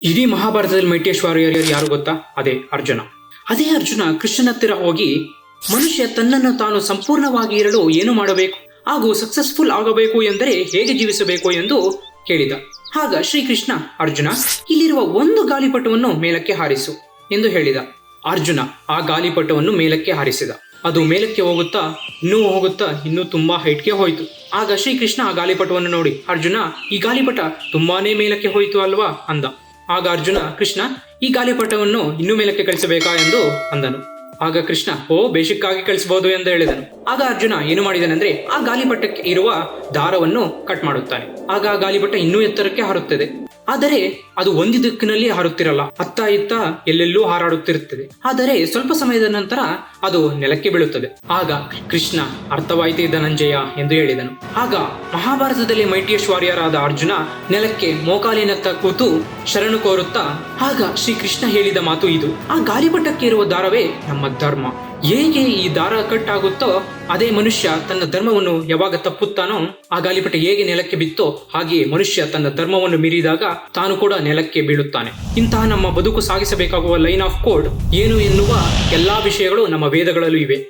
ಇಡೀ ಮಹಾಭಾರತದಲ್ಲಿ ಮೈಟಿಯಸ್ಟ್ ವಾರಿಯರ್ ಯಾರು ಗೊತ್ತಾ? ಅದೇ ಅರ್ಜುನ. ಅದೇ ಅರ್ಜುನ ಕೃಷ್ಣನ ಹತ್ತಿರ ಹೋಗಿ ಮನುಷ್ಯ ತನ್ನನ್ನು ತಾನು ಸಂಪೂರ್ಣವಾಗಿ ಇರಲು ಏನು ಮಾಡಬೇಕು ಹಾಗೂ ಸಕ್ಸಸ್ಫುಲ್ ಆಗಬೇಕು ಎಂದರೆ ಹೇಗೆ ಜೀವಿಸಬೇಕು ಎಂದು ಕೇಳಿದ. ಆಗ ಶ್ರೀಕೃಷ್ಣ, ಅರ್ಜುನ, ಇಲ್ಲಿರುವ ಒಂದು ಗಾಳಿಪಟವನ್ನು ಮೇಲಕ್ಕೆ ಹಾರಿಸು ಎಂದು ಹೇಳಿದ. ಅರ್ಜುನ ಆ ಗಾಳಿಪಟವನ್ನು ಮೇಲಕ್ಕೆ ಹಾರಿಸಿದ. ಅದು ಮೇಲಕ್ಕೆ ಹೋಗುತ್ತಾ ಇನ್ನೂ ತುಂಬಾ ಹೈಟ್ಗೆ ಹೋಯಿತು. ಆಗ ಶ್ರೀಕೃಷ್ಣ ಆ ಗಾಳಿಪಟವನ್ನು ನೋಡಿ, ಅರ್ಜುನ, ಈ ಗಾಳಿಪಟ ತುಂಬಾನೇ ಮೇಲಕ್ಕೆ ಹೋಯಿತು ಅಲ್ವಾ ಅಂದ. ಆಗ ಅರ್ಜುನ, ಕೃಷ್ಣ, ಈ ಗಾಳಿಪಟವನ್ನು ಇನ್ನೂ ಮೇಲಕ್ಕೆ ಕಳಿಸಬೇಕಾ ಎಂದು ಅಂದನು. ಆಗ ಕೃಷ್ಣ, ಬೇಸಿಕ್ಕಾಗಿ ಕಳಿಸಬಹುದು ಎಂದು ಹೇಳಿದನು. ಆಗ ಅರ್ಜುನ ಏನು ಮಾಡಿದನೆಂದ್ರೆ ಆ ಗಾಳಿಪಟಕ್ಕೆ ಇರುವ ದಾರವನ್ನು ಕಟ್ ಮಾಡುತ್ತಾನೆ. ಆಗ ಆ ಗಾಳಿಪಟ ಇನ್ನೂ ಎತ್ತರಕ್ಕೆ ಹಾರುತ್ತದೆ. ಆದರೆ ಅದು ಒಂದು ದಿಕ್ಕಿನಲ್ಲಿ ಹಾರುತ್ತಿರಲ್ಲ, ಅತ್ತ ಇತ್ತ ಎಲ್ಲೆಲ್ಲೂ ಹಾರಾಡುತ್ತಿರುತ್ತದೆ. ಆದರೆ ಸ್ವಲ್ಪ ಸಮಯದ ನಂತರ ಅದು ನೆಲಕ್ಕೆ ಬೀಳುತ್ತದೆ. ಆಗ ಕೃಷ್ಣ, ಅರ್ಥವಾಯಿತು ಧನಂಜಯ ಎಂದು ಹೇಳಿದನು. ಆಗ ಮಹಾಭಾರತದಲ್ಲಿ ಮೈಟಿಯಸ್ಟ್ ವಾರಿಯರ್ ಆದ ಅರ್ಜುನ ನೆಲಕ್ಕೆ ಮೋಕಾಲಿನತ್ತ ಕೂತು ಶರಣು ಕೋರುತ್ತಾ, ಆಗ ಶ್ರೀಕೃಷ್ಣ ಹೇಳಿದ ಮಾತು ಇದು: ಆ ಗಾಳಿಪಟಕ್ಕೆ ಇರುವ ದಾರವೇ ನಮ್ಮ ಧರ್ಮ. ಹೇಗೆ ಈ ದಾರ ಕಟ್ ಆಗುತ್ತೋ ಅದೇ ಮನುಷ್ಯ ತನ್ನ ಧರ್ಮವನ್ನು ಯಾವಾಗ ತಪ್ಪುತ್ತಾನೋ, ಆ ಗಾಳಿಪಟ ಹೇಗೆ ನೆಲಕ್ಕೆ ಬಿತ್ತೋ ಹಾಗೆಯೇ ಮನುಷ್ಯ ತನ್ನ ಧರ್ಮವನ್ನು ಮೀರಿದಾಗ ತಾನು ಕೂಡ ನೆಲಕ್ಕೆ ಬೀಳುತ್ತಾನೆ. ಇಂತಹ ನಮ್ಮ ಬದುಕು ಸಾಗಿಸಬೇಕಾಗುವ ಲೈನ್ ಆಫ್ ಕೋಡ್ ಏನು ಎನ್ನುವ ಎಲ್ಲಾ ವಿಷಯಗಳು ನಮ್ಮ ವೇದಗಳಲ್ಲೂ ಇವೆ.